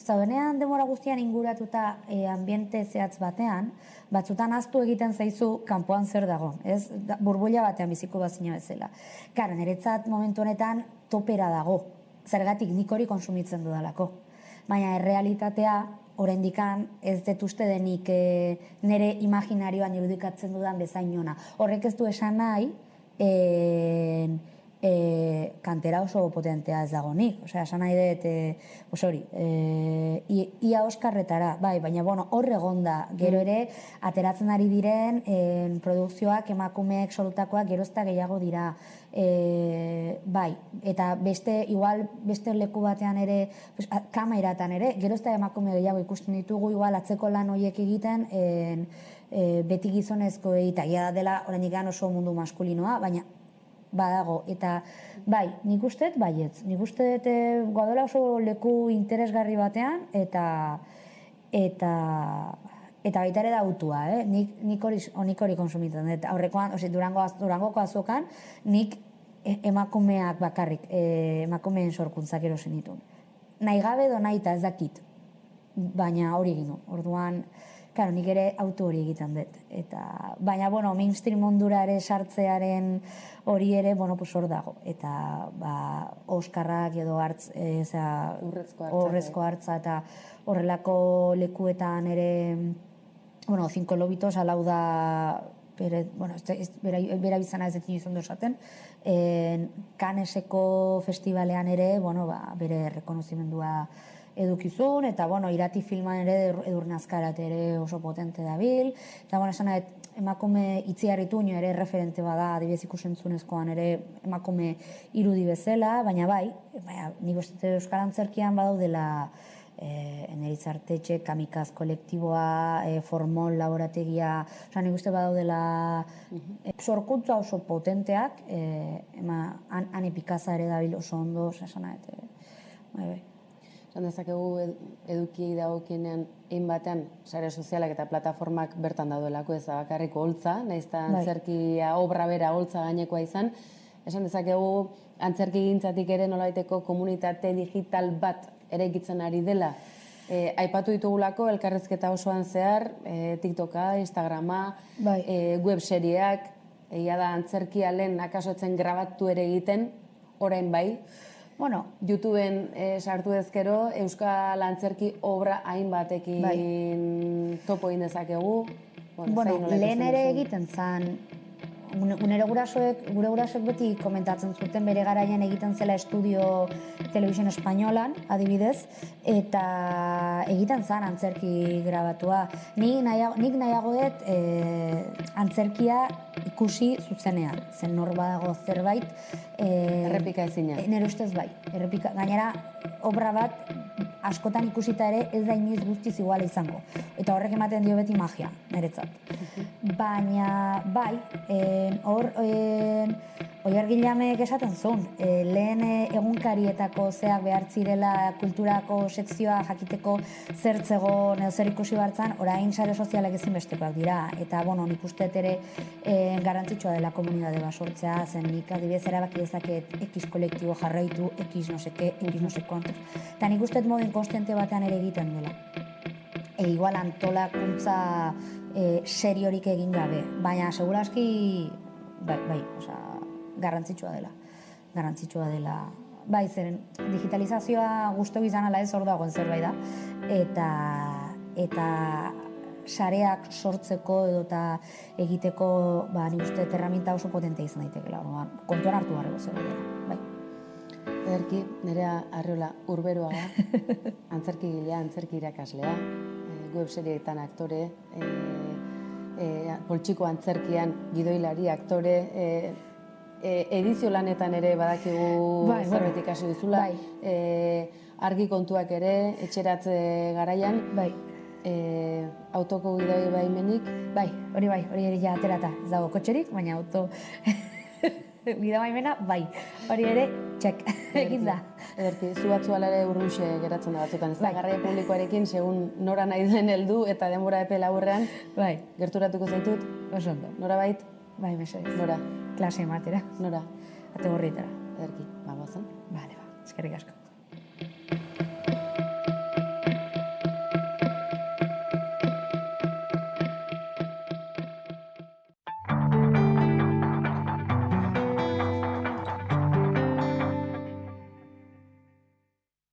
zaudenean demora guztian inguratuta ambiente zehatz batean, batzutan ahaztu egiten zaizu kanpoan zer dago, ez? Burbuila batean biziko bazina bezala. Karo, niretzat momentu honetan topera dago, zergatik nik hori konsumitzen dudalako. Baina errealitatea, oraindikan ez dut uste denik nire imaginarioan irudikatzen dudan bezainona. Horrek ez du esan nahi, kantera oso potentea ez dago nik. Osea, esan nahi dut, ia Oskarretara, baina hor egonda, gero ere, ateratzen ari diren produkzioak, emakumeek solutakoak gerozta gehiago dira. Eta igual beste leku batean ere, kameratan ere, gerozta emakume gehiago ikusten ditugu, igual atzeko lan horiek egiten, beti gizonezkoei, eta gira dela, oraindik oso mundu maskulinoa, baina badago, eta nik uste dut baietz. Nik uste dut gaudela oso leku interesgarri batean, eta baita ere da autua, nik hori konsumitzen dut. Aurrekoan, Durangoko azokan, nik emakumeak bakarrik, emakumeen sorkuntzak erosen ditu. Nahi gabe edo nahi eta ez dakit, baina hori egin du. Orduan, nik ere auto hori egiten dut. Baina, mainstream mundura ere sartzearen hori ere, hor dago. Eta, Oskarrak edo horrezko hartza eta horrelako lekuetan ere, Cinco Lobitos, alau da, bera bizana ez dekin izan dozaten, Canneseko festivalean ere, bere rekonozimendua edukizun, eta irati filman ere Edurne Azkarat ere oso potente dabil, eta esan emakume Itziarrituño ere referente bada, adibidez ikusentzunezkoan ere emakume irudi bezala, baina nik uste euskal antzerkian badaudela Eneritz Artetxe, Kamikaz kolektiboa, Formol laborategia, nik uste badaudela sorkuntza oso potenteak, Ane Pikaza ere dabil oso ondo, esan dezakegu edukiei dagokienean batean sare sozialak eta plataformak bertan daudelako, ez da bakarriko holtza, nahiz eta antzerkia obra bera holtza gainekoa izan, esan dezakegu antzerkigintzatik ere nolabaiteko komunitate digital bat eraikitzen ari dela. Aipatu ditugulako elkarrezketa osoan zehar, TikToka, Instagrama, webserieak, egia da antzerkia lehen akasotzen grabatu ere egiten, orain bai. YouTubeen sartu ezkero, euskal antzerki obra hainbatekin topo egin dezakegu. Lehen ere egiten zen gure gurasoek beti komentatzen zuten bere garaian egiten zela estudio Televisión Espainolan, adibidez, eta egiten zen antzerki grabatua. Nik nahiagoet antzerkia ikusi zuzenean, zen nor badago zerbait... Errepika ezina. Nire ustez bai, gainera obra bat askotan ikusita ere ez da inoiz guztiz iguala izango. Eta horrek ematen dio beti magia, niretzat. Baina, bai, Oiar Gilamek esaten zuen, lehen egunkarietako zeak behar zirela kulturako sekzioa jakiteko zertzegon edo zer ikusi bartzan, orain sare sozialak ezinbestekoak dira. Eta, nik usteet ere garrantzitsua dela komunidade bat sortzea, zen nik adibidez erabaki dezaket X kolektibo jarraitu, X no seke, X no seko. Eta nik usteet modu inkonstiente batean ere egiten dela. Igual antolakuntza seriorik egin gabe, baina seguraski, bai, garrantzitsua dela. Bai, zeren digitalizazioa gustu izan ala ez hor dagoen zerbait da, eta sareak sortzeko edo eta egiteko, nik uste erraminta oso potente izan daitekela, kontuan hartu barrego zerbait, bai. Ederki, Nerea Arriola Urberoaga, antzerkigilea, antzerki irakaslea, webserietan aktore, poltsiko antzerkian gidoilari aktore, edizio lanetan ere badakigu zerbait ikasi duzula, argi kontuak ere, etxeratze garaian, autoko gidoi baimenik. Hori ere ja aterata, ez dago kotxerik, baina auto gida baimena, hori ere, txek, egin da. Ederki, zu batzu alare urrunxe geratzen da batzutan, ez da, garraia publikoarekin, segun nora nahi den heldu eta denbora epe laburrean, gerturatuko zaitut? Oso ondo. Nora bait? Bai, mesedez. Nora? Klase ematera. Nora? Ate gorrietara. Ederki, bagoazen? Bale, eskerrik asko.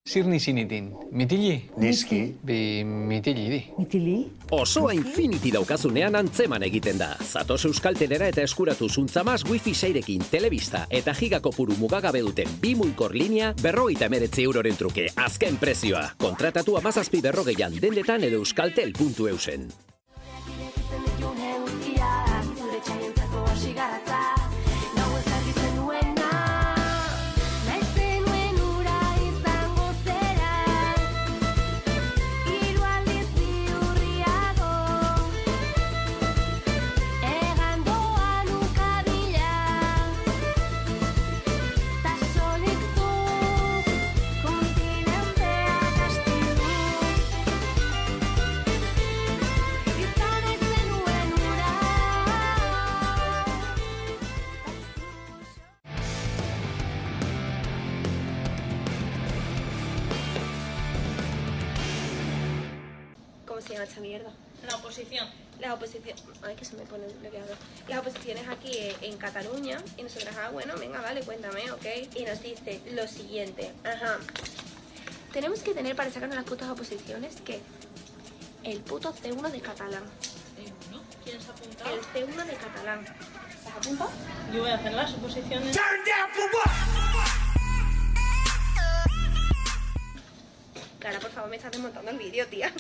Zirni zinitin, mitili? Niski. Bi mitili di. Mitili? Osoa Infinity daukazunean antzeman egiten da. Zatoz Euskaltelera eta eskuratu zuntzamaz wifi sairekin telebista eta gigakopuru mugagabe duten 2 muikor linea 59 euroren truke. Azken prezioa. Kontratatu 17 berrogeian dendetan edo euskaltel.eusen. Esta mierda. La oposición. Las oposiciones. Ay, que se me pone bloqueado. Las oposiciones aquí en Cataluña. Y nosotras, bueno, venga, vale, cuéntame, ok. Y nos dice lo siguiente. Ajá. Tenemos que tener para sacarnos las putas oposiciones que el puto C1 de catalán. ¿C1? ¿Quieres apuntar? El C1 de catalán. ¿Has apuntado? Yo voy a hacer las oposiciones. Clara, por favor, me estás desmontando el vídeo, tía.